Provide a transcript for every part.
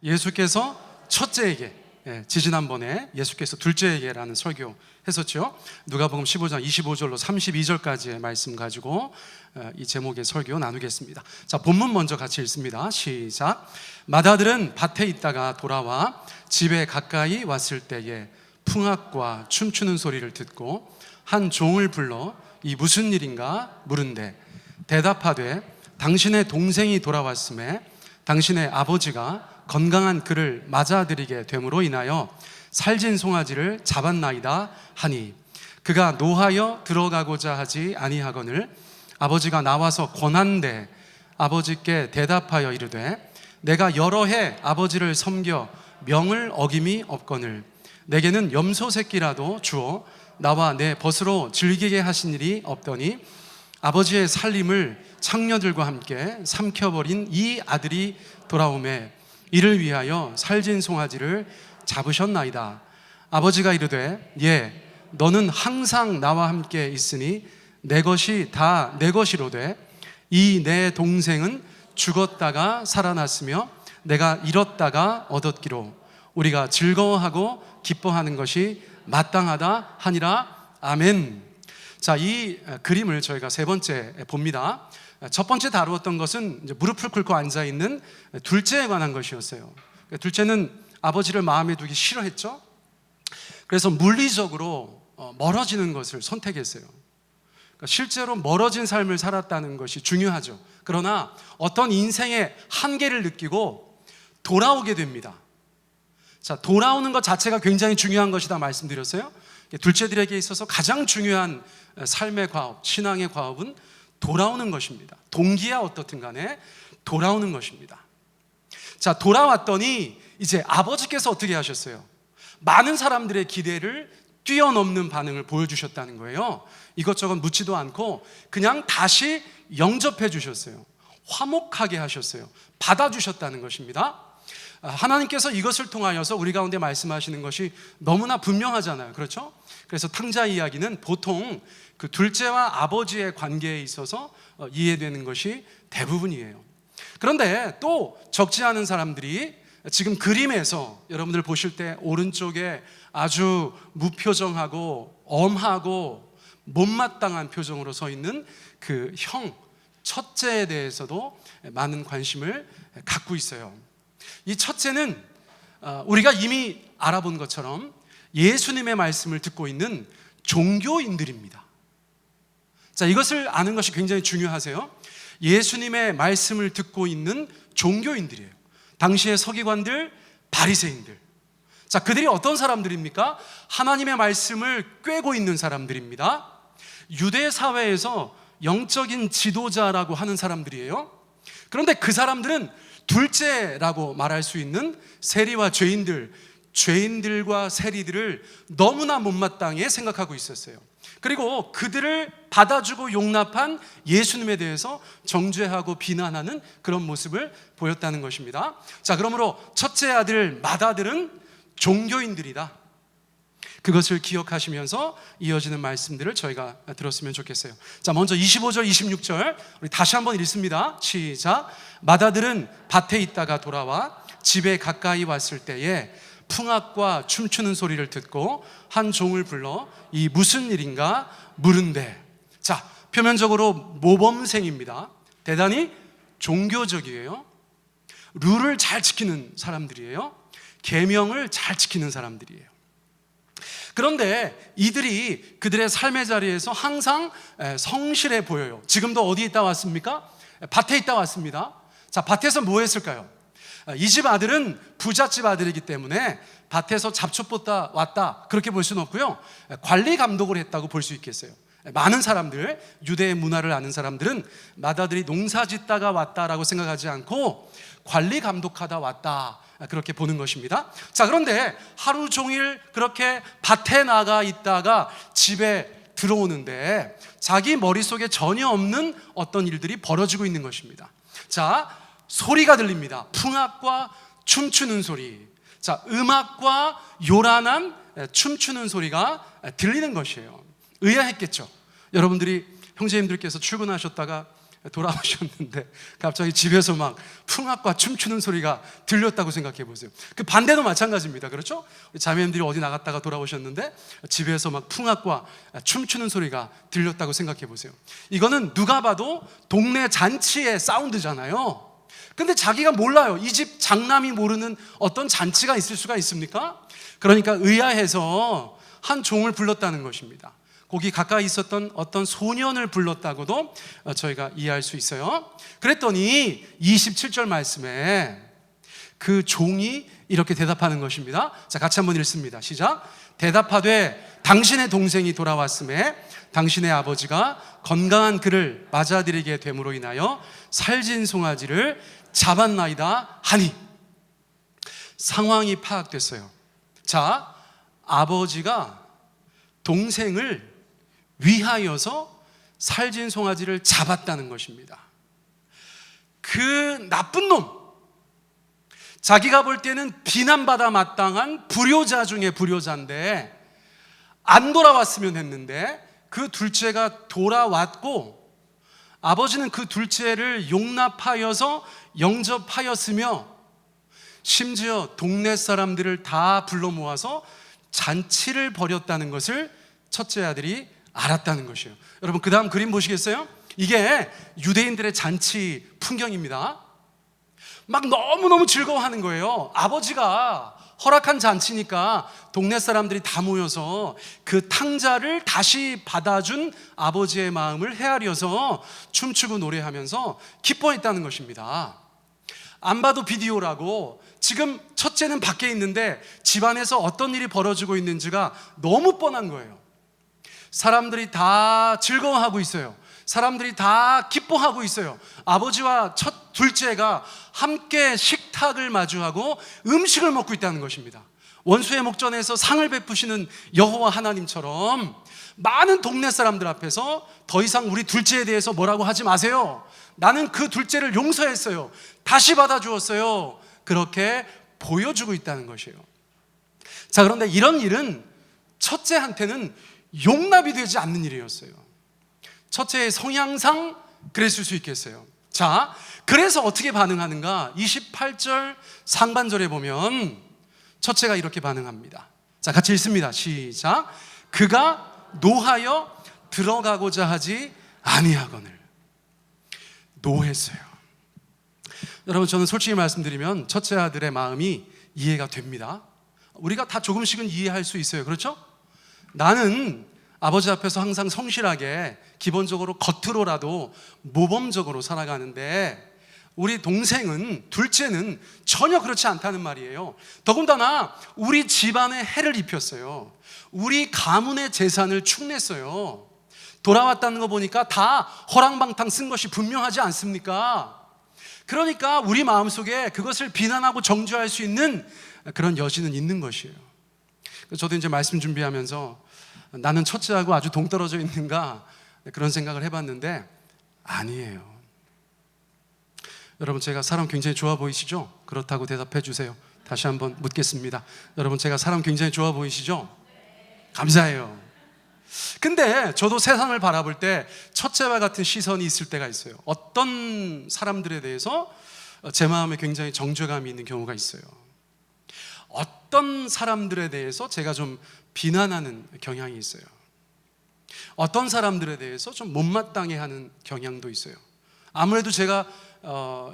예수께서 첫째에게, 지지난번에 예수께서 둘째에게라는 설교 했었죠. 누가복음 15장 25절로 32절까지의 말씀 가지고 이 제목의 설교 나누겠습니다. 자, 본문 먼저 같이 읽습니다. 시작. 마다들은 밭에 있다가 돌아와 집에 가까이 왔을 때에 풍악과 춤추는 소리를 듣고 한 종을 불러 이 무슨 일인가 물은데 대답하되 당신의 동생이 돌아왔음에 당신의 아버지가 건강한 그를 맞아들이게 됨으로 인하여 살진 송아지를 잡았나이다 하니 그가 노하여 들어가고자 하지 아니하거늘 아버지가 나와서 권한대 아버지께 대답하여 이르되 내가 여러 해 아버지를 섬겨 명을 어김이 없거늘 내게는 염소 새끼라도 주어 나와 내 벗으로 즐기게 하신 일이 없더니 아버지의 살림을 창녀들과 함께 삼켜버린 이 아들이 돌아오매 이를 위하여 살진 송아지를 잡으셨나이다. 아버지가 이르되 너는 항상 나와 함께 있으니 내 것이 다 내 것이로되 이 내 동생은 죽었다가 살아났으며 내가 잃었다가 얻었기로 우리가 즐거워하고 기뻐하는 것이 마땅하다 하니라. 아멘. 자, 이 그림을 저희가 세 번째 봅니다. 첫 번째 다루었던 것은 이제 무릎을 꿇고 앉아있는 둘째에 관한 것이었어요. 둘째는 아버지를 마음에 두기 싫어했죠. 그래서 물리적으로 멀어지는 것을 선택했어요. 그러니까 실제로 멀어진 삶을 살았다는 것이 중요하죠. 그러나 어떤 인생의 한계를 느끼고 돌아오게 됩니다. 자, 돌아오는 것 자체가 굉장히 중요한 것이다 말씀드렸어요. 둘째들에게 있어서 가장 중요한 삶의 과업, 신앙의 과업은 돌아오는 것입니다. 동기야 어떻든 간에 돌아오는 것입니다. 자, 돌아왔더니 이제 아버지께서 어떻게 하셨어요? 많은 사람들의 기대를 뛰어넘는 반응을 보여주셨다는 거예요. 이것저것 묻지도 않고 그냥 다시 영접해 주셨어요. 화목하게 하셨어요. 받아주셨다는 것입니다. 하나님께서 이것을 통하여서 우리 가운데 말씀하시는 것이 너무나 분명하잖아요. 그렇죠? 그래서 탕자 이야기는 보통 그 둘째와 아버지의 관계에 있어서 이해되는 것이 대부분이에요. 그런데 또 적지 않은 사람들이 지금 그림에서 여러분들 보실 때 오른쪽에 아주 무표정하고 엄하고 못마땅한 표정으로 서 있는 그 형 첫째에 대해서도 많은 관심을 갖고 있어요. 이 첫째는 우리가 이미 알아본 것처럼 예수님의 말씀을 듣고 있는 종교인들입니다. 자, 이것을 아는 것이 굉장히 중요하세요. 예수님의 말씀을 듣고 있는 종교인들이에요. 당시의 서기관들, 바리새인들. 자, 그들이 어떤 사람들입니까? 하나님의 말씀을 꿰고 있는 사람들입니다. 유대 사회에서 영적인 지도자라고 하는 사람들이에요. 그런데 그 사람들은 둘째라고 말할 수 있는 세리와 죄인들과 세리들을 너무나 못마땅해 생각하고 있었어요. 그리고 그들을 받아주고 용납한 예수님에 대해서 정죄하고 비난하는 그런 모습을 보였다는 것입니다. 자, 그러므로 첫째 아들 맏아들은 종교인들이다. 그것을 기억하시면서 이어지는 말씀들을 저희가 들었으면 좋겠어요. 자, 먼저 25절, 26절 우리 다시 한번 읽습니다. 시작. 맏아들은 밭에 있다가 돌아와 집에 가까이 왔을 때에 풍악과 춤추는 소리를 듣고 한 종을 불러 이 무슨 일인가 물은데, 자, 표면적으로 모범생입니다. 대단히 종교적이에요. 룰을 잘 지키는 사람들이에요. 계명을 잘 지키는 사람들이에요. 그런데 이들이 그들의 삶의 자리에서 항상 성실해 보여요. 지금도 어디 있다 왔습니까? 밭에 있다 왔습니다. 자, 밭에서 뭐 했을까요? 이 집 아들은 부잣집 아들이기 때문에 밭에서 잡초 뽑다 왔다 그렇게 볼 수는 없고요. 관리 감독을 했다고 볼 수 있겠어요. 많은 사람들, 유대의 문화를 아는 사람들은 맏아들이 농사 짓다가 왔다라고 생각하지 않고 관리 감독하다 왔다 그렇게 보는 것입니다. 자, 그런데 하루 종일 그렇게 밭에 나가 있다가 집에 들어오는데 자기 머릿속에 전혀 없는 어떤 일들이 벌어지고 있는 것입니다. 자, 소리가 들립니다. 풍악과 춤추는 소리. 자, 음악과 요란한 춤추는 소리가 들리는 것이에요. 의아했겠죠. 여러분들이 형제님들께서 출근하셨다가 돌아오셨는데 갑자기 집에서 막 풍악과 춤추는 소리가 들렸다고 생각해 보세요. 그 반대도 마찬가지입니다. 그렇죠? 자매님들이 어디 나갔다가 돌아오셨는데 집에서 막 풍악과 춤추는 소리가 들렸다고 생각해 보세요. 이거는 누가 봐도 동네 잔치의 사운드잖아요. 근데 자기가 몰라요. 이 집 장남이 모르는 어떤 잔치가 있을 수가 있습니까? 그러니까 의아해서 한 종을 불렀다는 것입니다. 거기 가까이 있었던 어떤 소년을 불렀다고도 저희가 이해할 수 있어요. 그랬더니 27절 말씀에 그 종이 이렇게 대답하는 것입니다. 자, 같이 한번 읽습니다. 시작. 대답하되 당신의 동생이 돌아왔음에 당신의 아버지가 건강한 그를 맞아들이게 됨으로 인하여 살진 송아지를 잡았나이다 하니. 상황이 파악됐어요. 자, 아버지가 동생을 위하여서 살진 송아지를 잡았다는 것입니다. 그 나쁜 놈, 자기가 볼 때는 비난받아 마땅한 불효자 중에 불효자인데 안 돌아왔으면 했는데 그 둘째가 돌아왔고 아버지는 그 둘째를 용납하여서 영접하였으며 심지어 동네 사람들을 다 불러 모아서 잔치를 벌였다는 것을 첫째 아들이 알았다는 것이에요. 여러분, 그 다음 그림 보시겠어요? 이게 유대인들의 잔치 풍경입니다. 막 너무너무 즐거워하는 거예요. 아버지가 허락한 잔치니까 동네 사람들이 다 모여서 그 탕자를 다시 받아준 아버지의 마음을 헤아려서 춤추고 노래하면서 기뻐했다는 것입니다. 안 봐도 비디오라고 지금 첫째는 밖에 있는데 집안에서 어떤 일이 벌어지고 있는지가 너무 뻔한 거예요. 사람들이 다 즐거워하고 있어요. 사람들이 다 기뻐하고 있어요. 아버지와 둘째가 함께 식탁을 마주하고 음식을 먹고 있다는 것입니다. 원수의 목전에서 상을 베푸시는 여호와 하나님처럼 많은 동네 사람들 앞에서 더 이상 우리 둘째에 대해서 뭐라고 하지 마세요. 나는 그 둘째를 용서했어요. 다시 받아주었어요. 그렇게 보여주고 있다는 것이에요. 자, 그런데 이런 일은 첫째한테는 용납이 되지 않는 일이었어요. 첫째의 성향상 그랬을 수 있겠어요. 자, 그래서 어떻게 반응하는가? 28절 상반절에 보면 첫째가 이렇게 반응합니다. 자, 같이 읽습니다. 시작. 그가 노하여 들어가고자 하지 아니하거늘. 노했어요. 여러분, 저는 솔직히 말씀드리면 첫째 아들의 마음이 이해가 됩니다. 우리가 다 조금씩은 이해할 수 있어요. 그렇죠? 나는 아버지 앞에서 항상 성실하게 기본적으로 겉으로라도 모범적으로 살아가는데 우리 동생은, 둘째는 전혀 그렇지 않다는 말이에요. 더군다나 우리 집안에 해를 입혔어요. 우리 가문의 재산을 축냈어요. 돌아왔다는 거 보니까 다 허랑방탕 쓴 것이 분명하지 않습니까? 그러니까 우리 마음속에 그것을 비난하고 정죄할 수 있는 그런 여지는 있는 것이에요. 저도 이제 말씀 준비하면서 나는 첫째하고 아주 동떨어져 있는가 그런 생각을 해봤는데 아니에요. 여러분, 제가 사람 굉장히 좋아 보이시죠? 그렇다고 대답해 주세요. 다시 한번 묻겠습니다. 여러분, 제가 사람 굉장히 좋아 보이시죠? 감사해요. 근데 저도 세상을 바라볼 때 첫째와 같은 시선이 있을 때가 있어요. 어떤 사람들에 대해서 제 마음에 굉장히 정죄감이 있는 경우가 있어요. 어떤 사람들에 대해서 제가 좀 비난하는 경향이 있어요. 어떤 사람들에 대해서 좀 못마땅해 하는 경향도 있어요. 아무래도 제가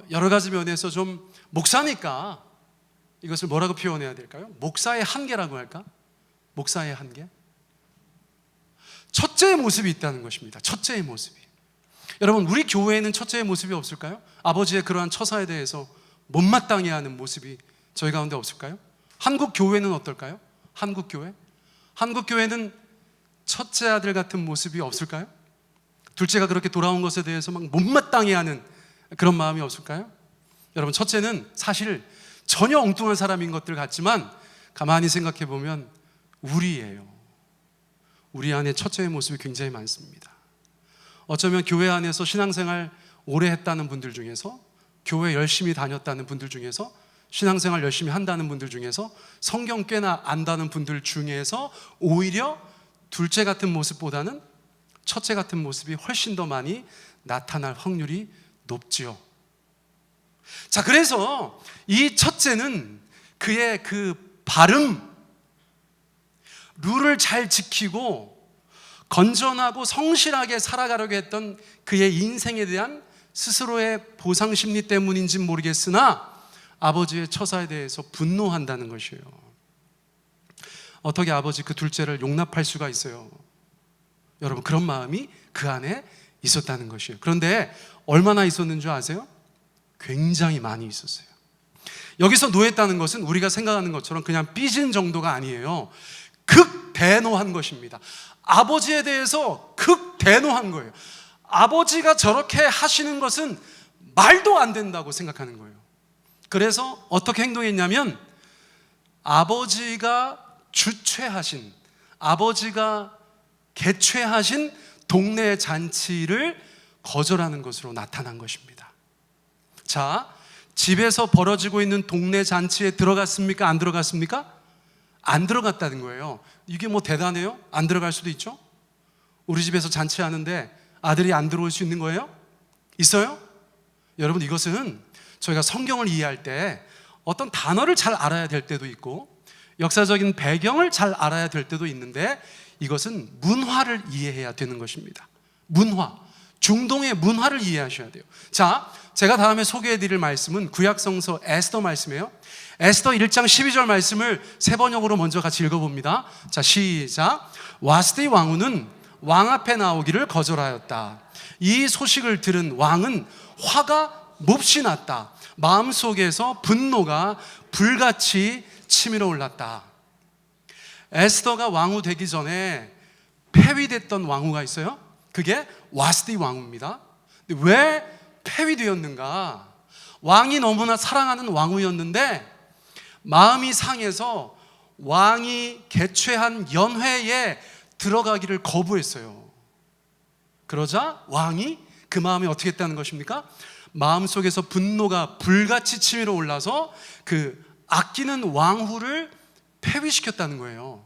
여러 가지 면에서 좀 목사니까 이것을 뭐라고 표현해야 될까요? 목사의 한계라고 할까? 목사의 한계? 첫째의 모습이 있다는 것입니다. 첫째의 모습이. 여러분, 우리 교회에는 첫째의 모습이 없을까요? 아버지의 그러한 처사에 대해서 못마땅해 하는 모습이 저희 가운데 없을까요? 한국 교회는 어떨까요? 한국 교회? 한국 교회는 첫째 아들 같은 모습이 없을까요? 둘째가 그렇게 돌아온 것에 대해서 막 못마땅해 하는 그런 마음이 없을까요? 여러분, 첫째는 사실 전혀 엉뚱한 사람인 것들 같지만 가만히 생각해 보면 우리예요. 우리 안에 첫째의 모습이 굉장히 많습니다. 어쩌면 교회 안에서 신앙생활 오래 했다는 분들 중에서, 교회 열심히 다녔다는 분들 중에서, 신앙생활 열심히 한다는 분들 중에서, 성경 꽤나 안다는 분들 중에서 오히려 둘째 같은 모습보다는 첫째 같은 모습이 훨씬 더 많이 나타날 확률이 높지요. 자, 그래서 이 첫째는 그의 그 바름, 룰을 잘 지키고 건전하고 성실하게 살아가려고 했던 그의 인생에 대한 스스로의 보상심리 때문인지는 모르겠으나 아버지의 처사에 대해서 분노한다는 것이에요. 어떻게 아버지 그 둘째를 용납할 수가 있어요? 여러분, 그런 마음이 그 안에 있었다는 것이에요. 그런데 얼마나 있었는 줄 아세요? 굉장히 많이 있었어요. 여기서 노했다는 것은 우리가 생각하는 것처럼 그냥 삐진 정도가 아니에요. 극대노한 것입니다. 아버지에 대해서 극대노한 거예요. 아버지가 저렇게 하시는 것은 말도 안 된다고 생각하는 거예요. 그래서 어떻게 행동했냐면 아버지가 주최하신, 아버지가 개최하신 동네 잔치를 거절하는 것으로 나타난 것입니다. 자, 집에서 벌어지고 있는 동네 잔치에 들어갔습니까? 안 들어갔습니까? 안 들어갔다는 거예요. 이게 뭐 대단해요? 안 들어갈 수도 있죠. 우리 집에서 잔치하는데 아들이 안 들어올 수 있는 거예요? 있어요? 여러분, 이것은 저희가 성경을 이해할 때 어떤 단어를 잘 알아야 될 때도 있고 역사적인 배경을 잘 알아야 될 때도 있는데 이것은 문화를 이해해야 되는 것입니다. 문화, 중동의 문화를 이해하셔야 돼요. 자, 제가 다음에 소개해드릴 말씀은 구약성서 에스더 말씀이에요. 에스더 1장 12절 말씀을 세 번역으로 먼저 같이 읽어봅니다. 자, 시작. 와스디 왕후는 왕 앞에 나오기를 거절하였다. 이 소식을 들은 왕은 화가 몹시 났다. 마음속에서 분노가 불같이 치밀어 올랐다. 에스더가 왕후 되기 전에 폐위됐던 왕후가 있어요. 그게 와스디 왕후입니다. 왜 폐위되었는가? 왕이 너무나 사랑하는 왕후였는데 마음이 상해서 왕이 개최한 연회에 들어가기를 거부했어요. 그러자 왕이 그 마음이 어떻게 했다는 것입니까? 마음속에서 분노가 불같이 치밀어 올라서 그 아끼는 왕후를 폐위시켰다는 거예요.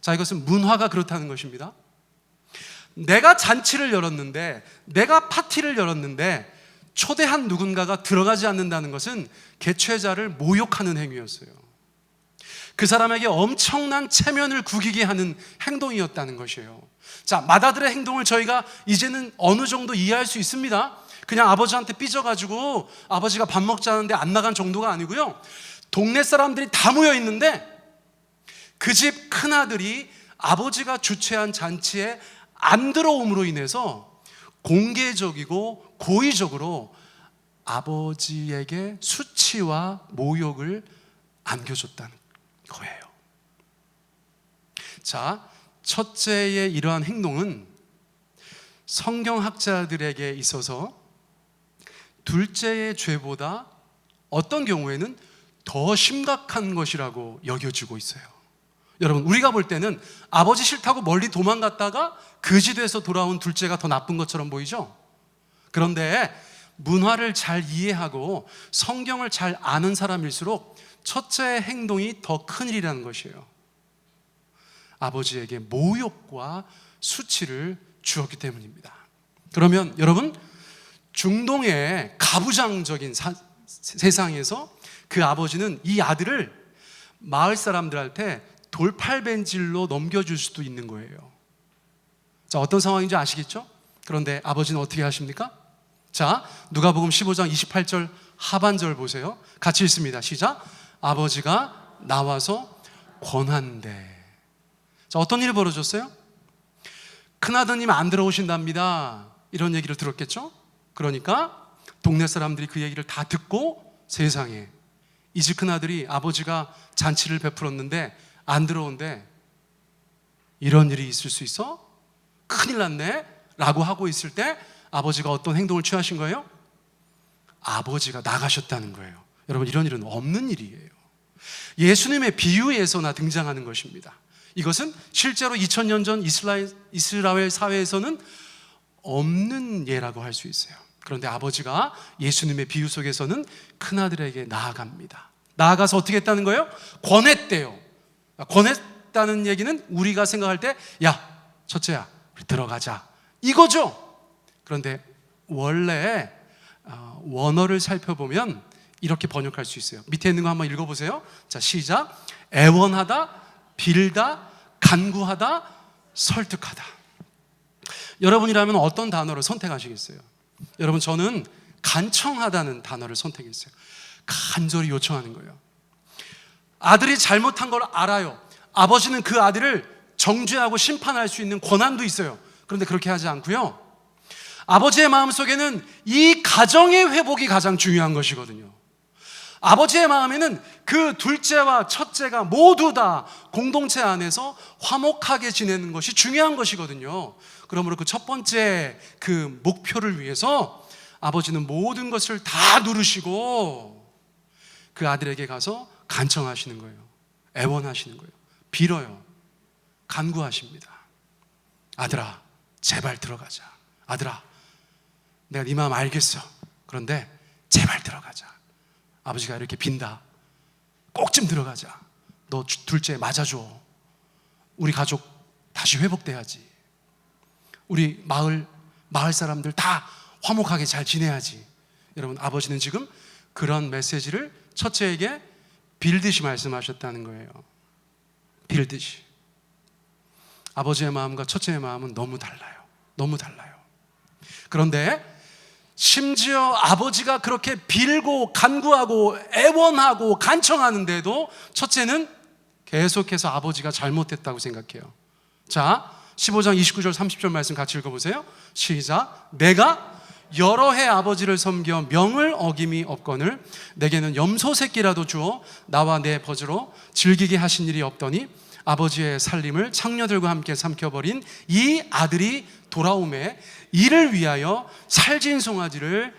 자, 이것은 문화가 그렇다는 것입니다. 내가 잔치를 열었는데, 내가 파티를 열었는데 초대한 누군가가 들어가지 않는다는 것은 개최자를 모욕하는 행위였어요. 그 사람에게 엄청난 체면을 구기게 하는 행동이었다는 것이에요. 자, 맏아들의 행동을 저희가 이제는 어느 정도 이해할 수 있습니다. 그냥 아버지한테 삐져가지고 아버지가 밥 먹자는데 안 나간 정도가 아니고요. 동네 사람들이 다 모여 있는데 그 집 큰아들이 아버지가 주최한 잔치에 안 들어옴으로 인해서 공개적이고 고의적으로 아버지에게 수치와 모욕을 안겨줬다는 거예요. 자, 첫째의 이러한 행동은 성경학자들에게 있어서 둘째의 죄보다 어떤 경우에는 더 심각한 것이라고 여겨지고 있어요. 여러분, 우리가 볼 때는 아버지 싫다고 멀리 도망갔다가 거지 돼서 돌아온 둘째가 더 나쁜 것처럼 보이죠? 그런데 문화를 잘 이해하고 성경을 잘 아는 사람일수록 첫째의 행동이 더 큰일이라는 것이에요. 아버지에게 모욕과 수치를 주었기 때문입니다. 그러면 여러분, 중동의 가부장적인 세상에서 그 아버지는 이 아들을 마을 사람들한테 돌팔벤질로 넘겨줄 수도 있는 거예요. 자, 어떤 상황인지 아시겠죠? 그런데 아버지는 어떻게 하십니까? 자, 누가복음 15장 28절 하반절 보세요. 같이 읽습니다. 시작. 아버지가 나와서 권한대. 자, 어떤 일이 벌어졌어요? 큰아드님 안 들어오신답니다. 이런 얘기를 들었겠죠? 그러니까 동네 사람들이 그 얘기를 다 듣고 세상에 이 집 큰아들이 아버지가 잔치를 베풀었는데 안 들어온대. 이런 일이 있을 수 있어? 큰일 났네 라고 하고 있을 때 아버지가 어떤 행동을 취하신 거예요? 아버지가 나가셨다는 거예요. 여러분, 이런 일은 없는 일이에요. 예수님의 비유에서나 등장하는 것입니다. 이것은 실제로 2000년 전 이스라엘 사회에서는 없는 예라고 할 수 있어요. 그런데 아버지가 예수님의 비유 속에서는 큰아들에게 나아갑니다. 나아가서 어떻게 했다는 거예요? 권했대요. 권했다는 얘기는 우리가 생각할 때 야, 첫째야, 우리 들어가자 이거죠. 그런데 원래 원어를 살펴보면 이렇게 번역할 수 있어요. 밑에 있는 거 한번 읽어보세요. 자, 시작. 애원하다, 빌다, 간구하다, 설득하다. 여러분이라면 어떤 단어를 선택하시겠어요? 여러분, 저는 간청하다는 단어를 선택했어요. 간절히 요청하는 거예요. 아들이 잘못한 걸 알아요. 아버지는 그 아들을 정죄하고 심판할 수 있는 권한도 있어요. 그런데 그렇게 하지 않고요, 아버지의 마음속에는 이 가정의 회복이 가장 중요한 것이거든요. 아버지의 마음에는 그 둘째와 첫째가 모두 다 공동체 안에서 화목하게 지내는 것이 중요한 것이거든요. 그러므로 그 첫 번째 그 목표를 위해서 아버지는 모든 것을 다 누르시고 그 아들에게 가서 간청하시는 거예요. 애원하시는 거예요. 빌어요. 간구하십니다. 아들아, 제발 들어가자. 아들아, 내가 네 마음 알겠어. 그런데 제발 들어가자. 아버지가 이렇게 빈다. 꼭 좀 들어가자. 너 둘째 맞아줘. 우리 가족 다시 회복돼야지. 우리 마을 사람들 다 화목하게 잘 지내야지. 여러분, 아버지는 지금 그런 메시지를 첫째에게 빌듯이 말씀하셨다는 거예요. 빌듯이. 아버지의 마음과 첫째의 마음은 너무 달라요. 너무 달라요. 그런데 심지어 아버지가 그렇게 빌고 간구하고 애원하고 간청하는데도 첫째는 계속해서 아버지가 잘못했다고 생각해요. 자, 15장 29절 30절 말씀 같이 읽어보세요. 시작. 내가 여러 해 아버지를 섬겨 명을 어김이 없거늘 내게는 염소 새끼라도 주어 나와 내 버즈로 즐기게 하신 일이 없더니 아버지의 살림을 창녀들과 함께 삼켜버린 이 아들이 돌아오매 이를 위하여 살진 송아지를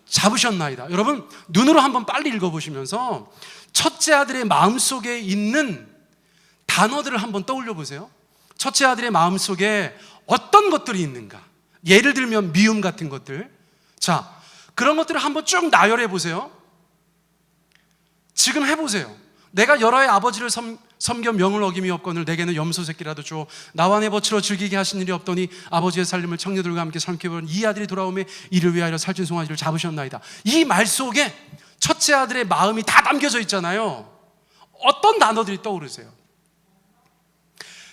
잡으셨나이다. 여러분, 눈으로 한번 빨리 읽어보시면서 첫째 아들의 마음속에 있는 단어들을 한번 떠올려 보세요. 첫째 아들의 마음속에 어떤 것들이 있는가? 예를 들면 미움 같은 것들. 자, 그런 것들을 한번 쭉 나열해 보세요. 지금 해보세요. 내가 여러 해 아버지를 섬겨 명을 어김이 없거늘 내게는 염소 새끼라도 주어 나와 내 버치러 즐기게 하신 일이 없더니 아버지의 살림을 청녀들과 함께 삼켜버린 이 아들이 돌아오매 이를 위하여 살찐 송아지를 잡으셨나이다. 이 말 속에 첫째 아들의 마음이 다 담겨져 있잖아요. 어떤 단어들이 떠오르세요?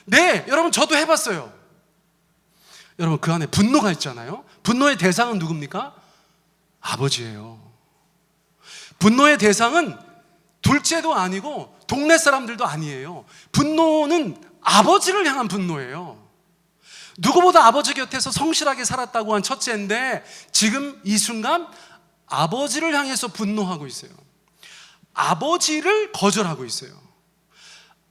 네, 여러분, 저도 해봤어요. 여러분, 그 안에 분노가 있잖아요. 분노의 대상은 누굽니까? 아버지예요. 분노의 대상은 둘째도 아니고 동네 사람들도 아니에요. 분노는 아버지를 향한 분노예요. 누구보다 아버지 곁에서 성실하게 살았다고 한 첫째인데 지금 이 순간 아버지를 향해서 분노하고 있어요. 아버지를 거절하고 있어요.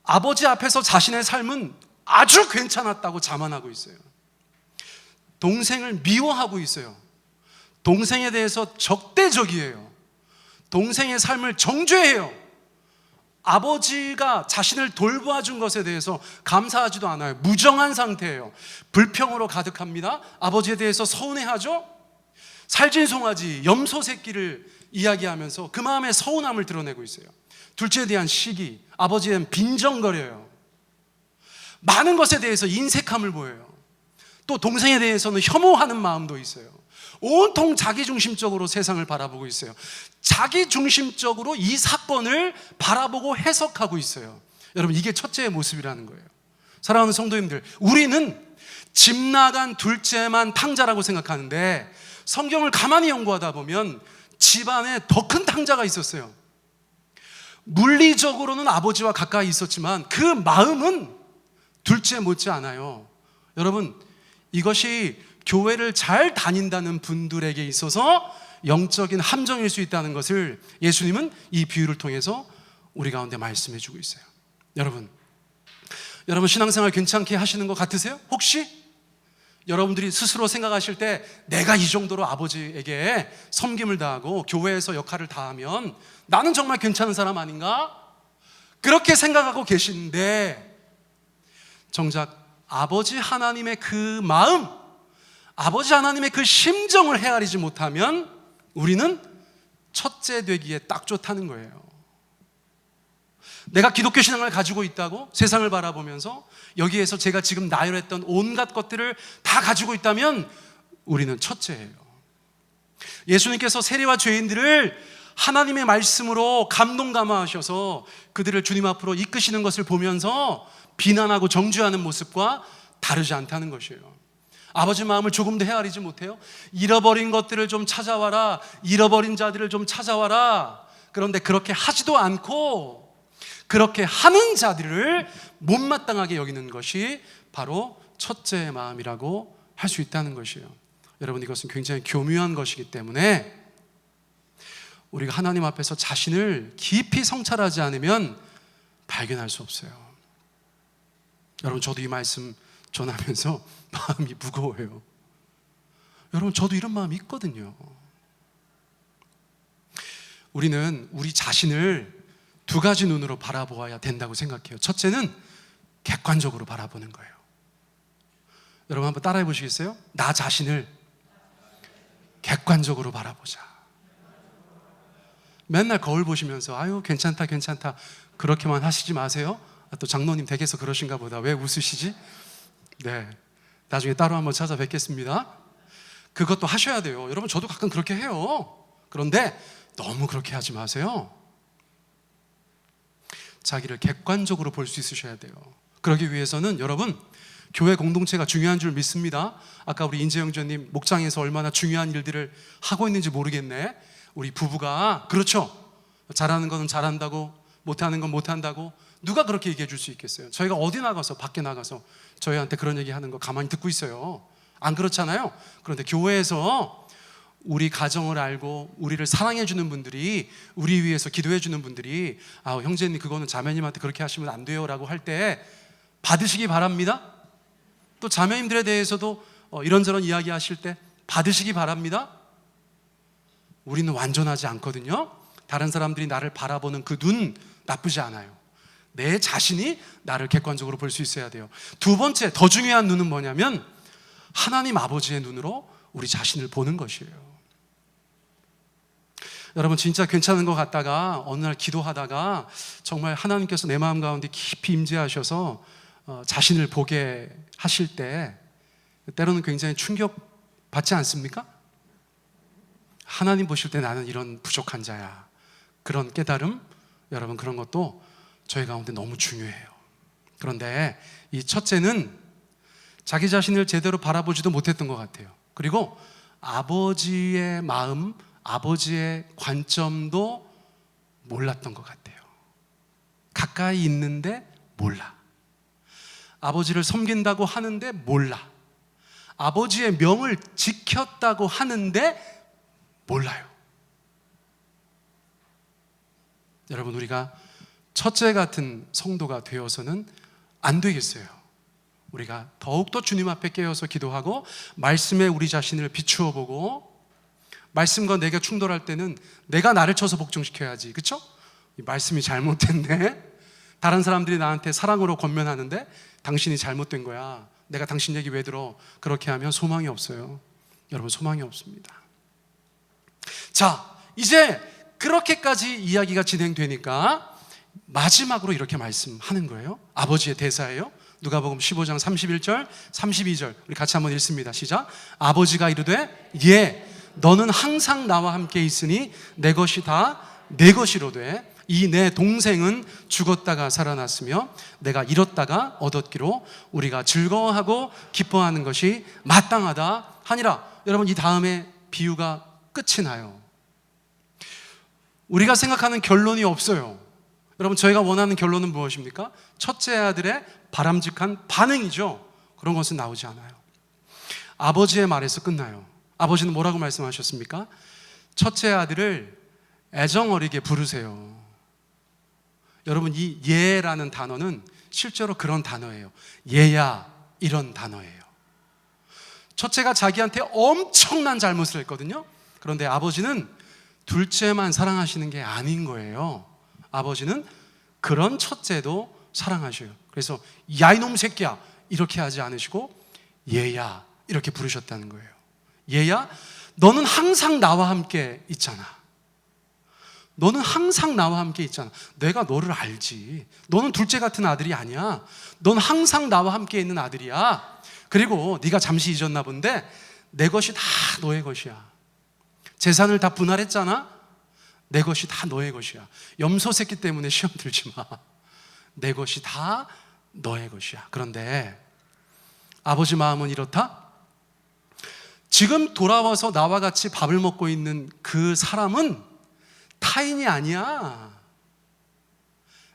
아버지 앞에서 자신의 삶은 아주 괜찮았다고 자만하고 있어요. 동생을 미워하고 있어요. 동생에 대해서 적대적이에요. 동생의 삶을 정죄해요. 아버지가 자신을 돌봐준 것에 대해서 감사하지도 않아요. 무정한 상태예요. 불평으로 가득합니다. 아버지에 대해서 서운해하죠. 살찐 송아지, 염소 새끼를 이야기하면서 그 마음의 서운함을 드러내고 있어요. 둘째에 대한 시기, 아버지는 빈정거려요. 많은 것에 대해서 인색함을 보여요. 또 동생에 대해서는 혐오하는 마음도 있어요. 온통 자기중심적으로 세상을 바라보고 있어요. 자기중심적으로 이 사건을 바라보고 해석하고 있어요. 여러분, 이게 첫째의 모습이라는 거예요. 사랑하는 성도님들, 우리는 집 나간 둘째만 탕자라고 생각하는데 성경을 가만히 연구하다 보면 집안에 더 큰 탕자가 있었어요. 물리적으로는 아버지와 가까이 있었지만 그 마음은 둘째 못지 않아요. 여러분, 이것이 교회를 잘 다닌다는 분들에게 있어서 영적인 함정일 수 있다는 것을 예수님은 이 비유를 통해서 우리 가운데 말씀해 주고 있어요. 여러분 신앙생활 괜찮게 하시는 것 같으세요? 혹시 여러분들이 스스로 생각하실 때 내가 이 정도로 아버지에게 섬김을 다하고 교회에서 역할을 다하면 나는 정말 괜찮은 사람 아닌가? 그렇게 생각하고 계신데 정작 아버지 하나님의 그 마음, 아버지 하나님의 그 심정을 헤아리지 못하면 우리는 첫째 되기에 딱 좋다는 거예요. 내가 기독교 신앙을 가지고 있다고 세상을 바라보면서 여기에서 제가 지금 나열했던 온갖 것들을 다 가지고 있다면 우리는 첫째예요. 예수님께서 세리와 죄인들을 하나님의 말씀으로 감동감화하셔서 그들을 주님 앞으로 이끄시는 것을 보면서 비난하고 정죄하는 모습과 다르지 않다는 것이에요. 아버지 마음을 조금 더 헤아리지 못해요? 잃어버린 것들을 좀 찾아와라, 잃어버린 자들을 좀 찾아와라. 그런데 그렇게 하지도 않고 그렇게 하는 자들을 못마땅하게 여기는 것이 바로 첫째의 마음이라고 할 수 있다는 것이에요. 여러분, 이것은 굉장히 교묘한 것이기 때문에 우리가 하나님 앞에서 자신을 깊이 성찰하지 않으면 발견할 수 없어요. 여러분, 저도 이 말씀 전하면서 마음이 무거워요. 여러분, 저도 이런 마음이 있거든요. 우리는 우리 자신을 두 가지 눈으로 바라보아야 된다고 생각해요. 첫째는 객관적으로 바라보는 거예요. 여러분, 한번 따라해 보시겠어요? 나 자신을 객관적으로 바라보자. 맨날 거울 보시면서 아유 괜찮다 괜찮다 그렇게만 하시지 마세요. 또 장로님 댁에서 그러신가 보다. 왜 웃으시지? 네, 나중에 따로 한번 찾아뵙겠습니다. 그것도 하셔야 돼요. 여러분, 저도 가끔 그렇게 해요. 그런데 너무 그렇게 하지 마세요. 자기를 객관적으로 볼 수 있으셔야 돼요. 그러기 위해서는 여러분, 교회 공동체가 중요한 줄 믿습니다. 아까 우리 인재 형제님 목장에서 얼마나 중요한 일들을 하고 있는지 모르겠네. 우리 부부가 그렇죠, 잘하는 거는 잘한다고 못하는 건 못한다고 누가 그렇게 얘기해 줄 수 있겠어요? 저희가 어디 나가서 밖에 나가서 저희한테 그런 얘기 하는 거 가만히 듣고 있어요? 안 그렇잖아요. 그런데 교회에서 우리 가정을 알고 우리를 사랑해 주는 분들이, 우리 위해서 기도해 주는 분들이 형제님 그거는 자매님한테 그렇게 하시면 안 돼요 라고 할 때 받으시기 바랍니다. 또 자매님들에 대해서도 이런저런 이야기 하실 때 받으시기 바랍니다. 우리는 완전하지 않거든요. 다른 사람들이 나를 바라보는 그 눈 나쁘지 않아요. 내 자신이 나를 객관적으로 볼 수 있어야 돼요. 두 번째, 더 중요한 눈은 뭐냐면 하나님 아버지의 눈으로 우리 자신을 보는 것이에요. 여러분, 진짜 괜찮은 것 같다가 어느 날 기도하다가 정말 하나님께서 내 마음 가운데 깊이 임재하셔서 자신을 보게 하실 때 때로는 굉장히 충격받지 않습니까? 하나님 보실 때 나는 이런 부족한 자야. 그런 깨달음, 여러분, 그런 것도 저희 가운데 너무 중요해요. 그런데 이 첫째는 자기 자신을 제대로 바라보지도 못했던 것 같아요. 그리고 아버지의 마음, 아버지의 관점도 몰랐던 것 같아요. 가까이 있는데 몰라. 아버지를 섬긴다고 하는데 몰라. 아버지의 명을 지켰다고 하는데 몰라요. 여러분, 우리가 첫째 같은 성도가 되어서는 안 되겠어요. 우리가 더욱더 주님 앞에 깨어서 기도하고 말씀에 우리 자신을 비추어 보고, 말씀과 내가 충돌할 때는 내가 나를 쳐서 복종시켜야지. 그렇죠? 이 말씀이 잘못됐네. 다른 사람들이 나한테 사랑으로 권면하는데 당신이 잘못된 거야. 내가 당신 얘기 왜 들어? 그렇게 하면 소망이 없어요. 여러분, 소망이 없습니다. 자, 이제 그렇게까지 이야기가 진행되니까 마지막으로 이렇게 말씀하는 거예요. 아버지의 대사예요. 누가복음 15장 31절 32절 우리 같이 한번 읽습니다. 시작. 아버지가 이르되 예, 너는 항상 나와 함께 있으니 내 것이 다 내 것이로되 이 내 동생은 죽었다가 살아났으며 내가 잃었다가 얻었기로 우리가 즐거워하고 기뻐하는 것이 마땅하다 하니라. 여러분, 이 다음에 비유가 끝이 나요. 우리가 생각하는 결론이 없어요. 여러분, 저희가 원하는 결론은 무엇입니까? 첫째 아들의 바람직한 반응이죠. 그런 것은 나오지 않아요. 아버지의 말에서 끝나요. 아버지는 뭐라고 말씀하셨습니까? 첫째 아들을 애정어리게 부르세요. 여러분, 이 예라는 단어는 실제로 그런 단어예요. 얘야, 이런 단어예요. 첫째가 자기한테 엄청난 잘못을 했거든요. 그런데 아버지는 둘째만 사랑하시는 게 아닌 거예요. 아버지는 그런 첫째도 사랑하셔요. 그래서 야, 이놈 새끼야, 이렇게 하지 않으시고 얘야, 이렇게 부르셨다는 거예요. 얘야, 너는 항상 나와 함께 있잖아. 너는 항상 나와 함께 있잖아. 내가 너를 알지. 너는 둘째 같은 아들이 아니야. 넌 항상 나와 함께 있는 아들이야. 그리고 네가 잠시 잊었나 본데 내 것이 다 너의 것이야. 재산을 다 분할했잖아. 내 것이 다 너의 것이야. 염소 새끼 때문에 시험 들지 마. 내 것이 다 너의 것이야. 그런데 아버지 마음은 이렇다. 지금 돌아와서 나와 같이 밥을 먹고 있는 그 사람은 타인이 아니야.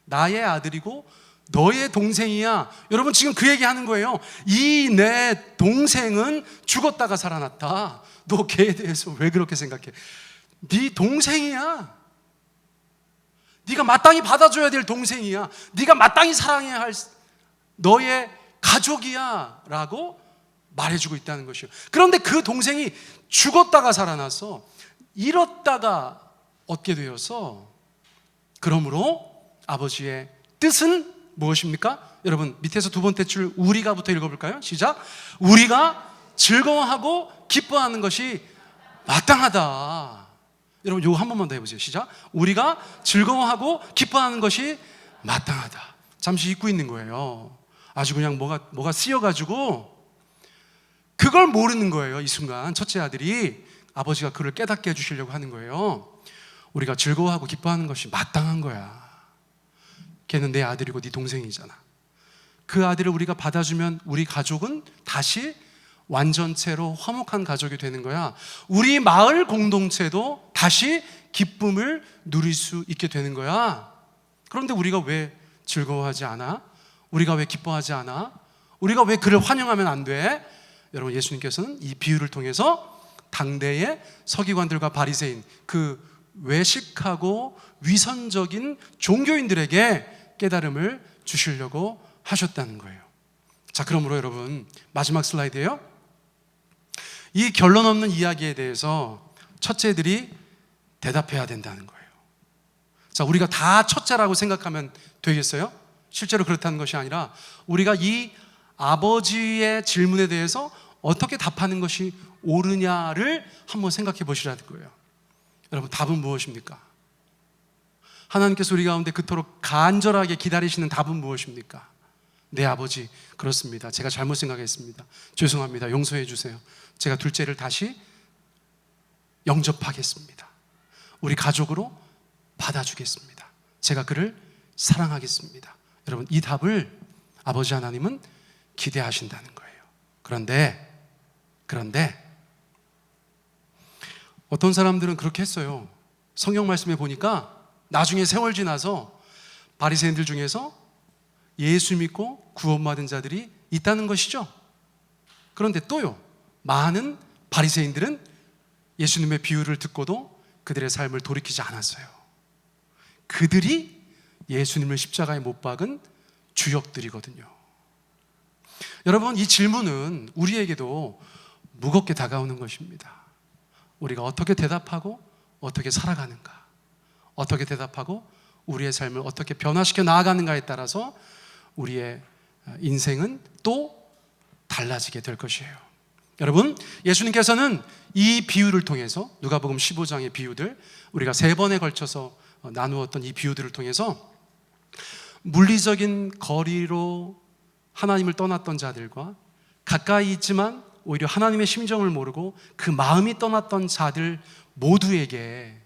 나의 아들이고 너의 동생이야. 여러분, 지금 그 얘기 하는 거예요. 이 내 동생은 죽었다가 살아났다. 너 걔에 대해서 왜 그렇게 생각해? 네 동생이야. 네가 마땅히 받아줘야 될 동생이야. 네가 마땅히 사랑해야 할 너의 가족이야 라고 말해주고 있다는 것이요. 그런데 그 동생이 죽었다가 살아나서 잃었다가 얻게 되어서, 그러므로 아버지의 뜻은 무엇입니까? 여러분, 밑에서 두 번째 줄 우리가부터 읽어볼까요? 시작. 우리가 즐거워하고 기뻐하는 것이 마땅하다. 여러분, 이거 한 번만 더 해보세요. 시작. 우리가 즐거워하고 기뻐하는 것이 마땅하다. 잠시 잊고 있는 거예요. 아주 그냥 뭐가 쓰여가지고 그걸 모르는 거예요. 이 순간 첫째 아들이 아버지가 그를 깨닫게 해주시려고 하는 거예요. 우리가 즐거워하고 기뻐하는 것이 마땅한 거야. 걔는 내 아들이고 네 동생이잖아. 그 아들을 우리가 받아주면 우리 가족은 다시 완전체로 화목한 가족이 되는 거야. 우리 마을 공동체도 다시 기쁨을 누릴 수 있게 되는 거야. 그런데 우리가 왜 즐거워하지 않아? 우리가 왜 기뻐하지 않아? 우리가 왜 그를 환영하면 안 돼? 여러분, 예수님께서는 이 비유를 통해서 당대의 서기관들과 바리새인, 그 외식하고 위선적인 종교인들에게 깨달음을 주시려고 하셨다는 거예요. 자, 그러므로 여러분, 마지막 슬라이드예요. 이 결론 없는 이야기에 대해서 첫째들이 대답해야 된다는 거예요. 자, 우리가 다 첫째라고 생각하면 되겠어요? 실제로 그렇다는 것이 아니라 우리가 이 아버지의 질문에 대해서 어떻게 답하는 것이 옳으냐를 한번 생각해 보시라는 거예요. 여러분, 답은 무엇입니까? 하나님께서 우리 가운데 그토록 간절하게 기다리시는 답은 무엇입니까? 네, 아버지, 그렇습니다. 제가 잘못 생각했습니다. 죄송합니다. 용서해 주세요. 제가 둘째를 다시 영접하겠습니다. 우리 가족으로 받아주겠습니다. 제가 그를 사랑하겠습니다. 여러분, 이 답을 아버지 하나님은 기대하신다는 거예요. 그런데 어떤 사람들은 그렇게 했어요. 성경 말씀에 보니까 나중에 세월 지나서 바리새인들 중에서 예수 믿고 구원받은 자들이 있다는 것이죠. 그런데 또요, 많은 바리새인들은 예수님의 비유를 듣고도 그들의 삶을 돌이키지 않았어요. 그들이 예수님을 십자가에 못 박은 주역들이거든요. 여러분, 이 질문은 우리에게도 무겁게 다가오는 것입니다. 우리가 어떻게 대답하고 어떻게 살아가는가, 어떻게 대답하고 우리의 삶을 어떻게 변화시켜 나아가는가에 따라서 우리의 인생은 또 달라지게 될 것이에요. 여러분, 예수님께서는 이 비유를 통해서, 누가복음 15장의 비유들, 우리가 3번에 걸쳐서 나누었던 이 비유들을 통해서 물리적인 거리로 하나님을 떠났던 자들과 가까이 있지만 오히려 하나님의 심정을 모르고 그 마음이 떠났던 자들 모두에게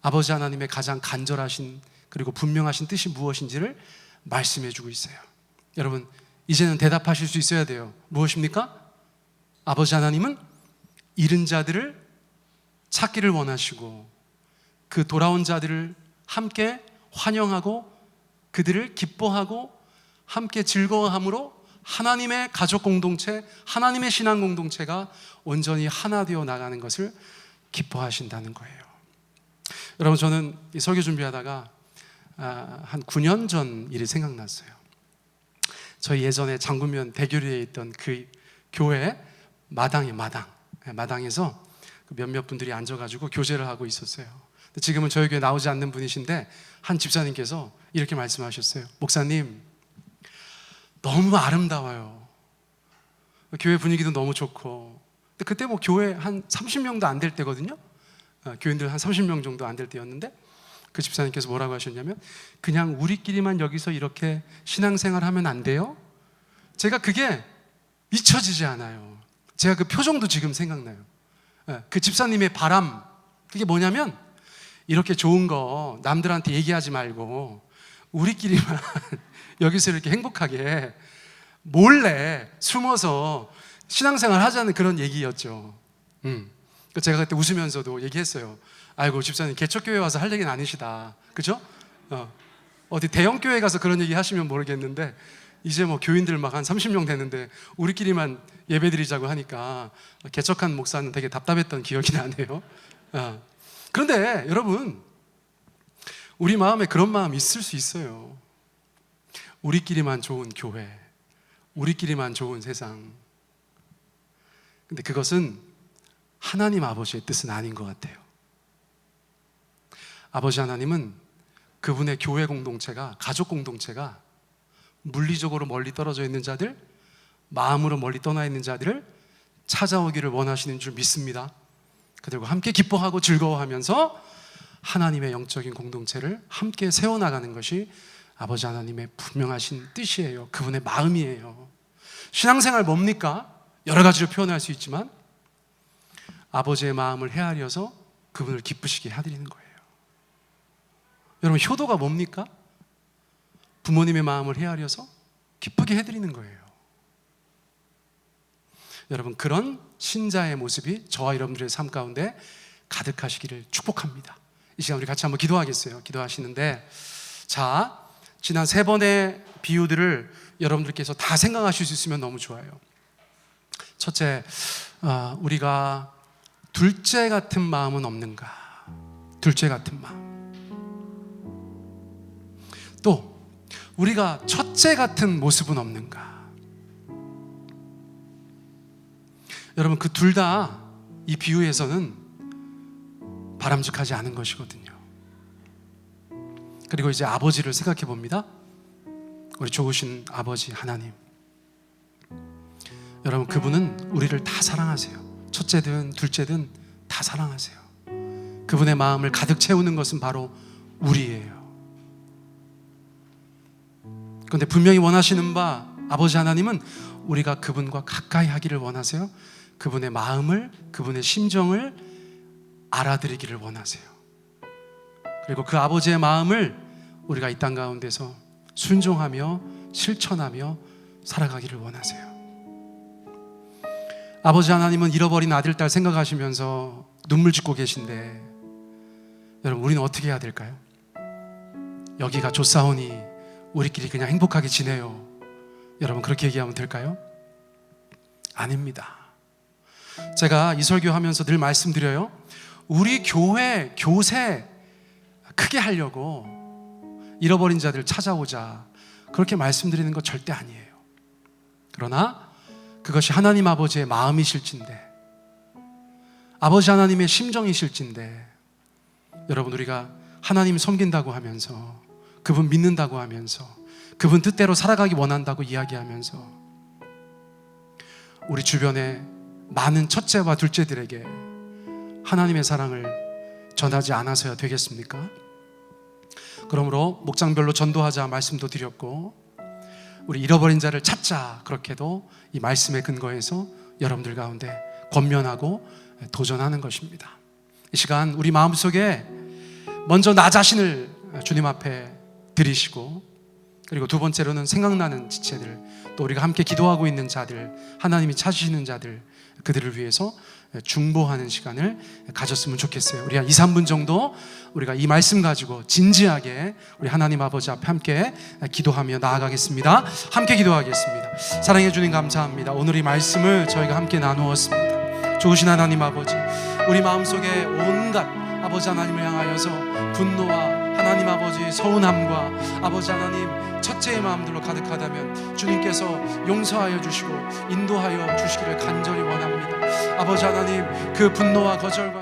아버지 하나님의 가장 간절하신 그리고 분명하신 뜻이 무엇인지를 말씀해 주고 있어요. 여러분, 이제는 대답하실 수 있어야 돼요. 무엇입니까? 아버지 하나님은 잃은 자들을 찾기를 원하시고 그 돌아온 자들을 함께 환영하고 그들을 기뻐하고 함께 즐거워함으로 하나님의 가족 공동체, 하나님의 신앙 공동체가 온전히 하나 되어 나가는 것을 기뻐하신다는 거예요. 여러분, 저는 이 설교 준비하다가 한 9년 전 일이 생각났어요. 저희 예전에 장구면 대교리에 있던 그 교회 마당에서 몇몇 분들이 앉아가지고 교제를 하고 있었어요. 지금은 저희 교회 나오지 않는 분이신데 한 집사님께서 이렇게 말씀하셨어요. 목사님, 너무 아름다워요. 교회 분위기도 너무 좋고. 근데 그때 뭐 교회 한 30명도 안 될 때거든요. 교인들 한 30명 정도 안 될 때였는데 그 집사님께서 뭐라고 하셨냐면, 그냥 우리끼리만 여기서 이렇게 신앙생활 하면 안 돼요? 제가 그게 잊혀지지 않아요. 제가 그 표정도 지금 생각나요. 그 집사님의 바람, 그게 뭐냐면 이렇게 좋은 거 남들한테 얘기하지 말고 우리끼리만 여기서 이렇게 행복하게 몰래 숨어서 신앙생활 하자는 그런 얘기였죠. 제가 그때 웃으면서도 얘기했어요. 아이고 집사님 개척교회 와서 할 얘기는 아니시다. 그죠? 어디 대형교회 가서 그런 얘기 하시면 모르겠는데 이제 뭐 교인들 막 한 30명 되는데 우리끼리만 예배드리자고 하니까 개척한 목사는 되게 답답했던 기억이 나네요. 그런데 여러분, 우리 마음에 그런 마음 있을 수 있어요. 우리끼리만 좋은 교회, 우리끼리만 좋은 세상. 근데 그것은 하나님 아버지의 뜻은 아닌 것 같아요. 아버지 하나님은 그분의 교회 공동체가, 가족 공동체가 물리적으로 멀리 떨어져 있는 자들, 마음으로 멀리 떠나 있는 자들을 찾아오기를 원하시는 줄 믿습니다. 그들과 함께 기뻐하고 즐거워하면서 하나님의 영적인 공동체를 함께 세워나가는 것이 아버지 하나님의 분명하신 뜻이에요. 그분의 마음이에요. 신앙생활 뭡니까? 여러 가지로 표현할 수 있지만 아버지의 마음을 헤아려서 그분을 기쁘시게 해드리는 거예요. 여러분, 효도가 뭡니까? 부모님의 마음을 헤아려서 기쁘게 해드리는 거예요. 여러분, 그런 신자의 모습이 저와 여러분들의 삶 가운데 가득하시기를 축복합니다. 이 시간 우리 같이 한번 기도하겠어요. 기도하시는데, 자, 지난 3번의 비유들을 여러분들께서 다 생각하실 수 있으면 너무 좋아요. 첫째, 우리가 둘째 같은 마음은 없는가? 둘째 같은 마음. 또 우리가 첫째 같은 모습은 없는가? 여러분, 그 둘 다 이 비유에서는 바람직하지 않은 것이거든요. 그리고 이제 아버지를 생각해 봅니다. 우리 좋으신 아버지 하나님, 여러분, 그분은 우리를 다 사랑하세요. 첫째든 둘째든 다 사랑하세요. 그분의 마음을 가득 채우는 것은 바로 우리예요. 그런데 분명히 원하시는 바 아버지 하나님은 우리가 그분과 가까이 하기를 원하세요. 그분의 마음을, 그분의 심정을 알아들이기를 원하세요. 그리고 그 아버지의 마음을 우리가 이 땅 가운데서 순종하며 실천하며 살아가기를 원하세요. 아버지 하나님은 잃어버린 아들, 딸 생각하시면서 눈물 짓고 계신데, 여러분, 우리는 어떻게 해야 될까요? 여기가 좋사오니 우리끼리 그냥 행복하게 지내요, 여러분, 그렇게 얘기하면 될까요? 아닙니다. 제가 이 설교하면서 늘 말씀드려요. 우리 교회, 교세 크게 하려고 잃어버린 자들 찾아오자, 그렇게 말씀드리는 것 절대 아니에요. 그러나 그것이 하나님 아버지의 마음이실진데, 아버지 하나님의 심정이실진데, 여러분, 우리가 하나님 섬긴다고 하면서, 그분 믿는다고 하면서, 그분 뜻대로 살아가기 원한다고 이야기하면서 우리 주변에 많은 첫째와 둘째들에게 하나님의 사랑을 전하지 않아서야 되겠습니까? 그러므로 목장별로 전도하자 말씀도 드렸고, 우리 잃어버린 자를 찾자, 그렇게도 이 말씀의 근거에서 여러분들 가운데 권면하고 도전하는 것입니다. 이 시간 우리 마음속에 먼저 나 자신을 주님 앞에 드리시고, 그리고 두 번째로는 생각나는 지체들, 또 우리가 함께 기도하고 있는 자들, 하나님이 찾으시는 자들, 그들을 위해서 중보하는 시간을 가졌으면 좋겠어요. 우리 한 2, 3분 정도 우리가 이 말씀 가지고 진지하게 우리 하나님 아버지 앞에 함께 기도하며 나아가겠습니다. 함께 기도하겠습니다. 사랑해 주님 감사합니다. 오늘 이 말씀을 저희가 함께 나누었습니다. 좋으신 하나님 아버지, 우리 마음속에 온갖 아버지 하나님을 향하여서 분노와 하나님 아버지의 서운함과 아버지 하나님 첫째의 마음들로 가득하다면 주님께서 용서하여 주시고 인도하여 주시기를 간절히 원합니다. 아버지 하나님, 그 분노와 거절과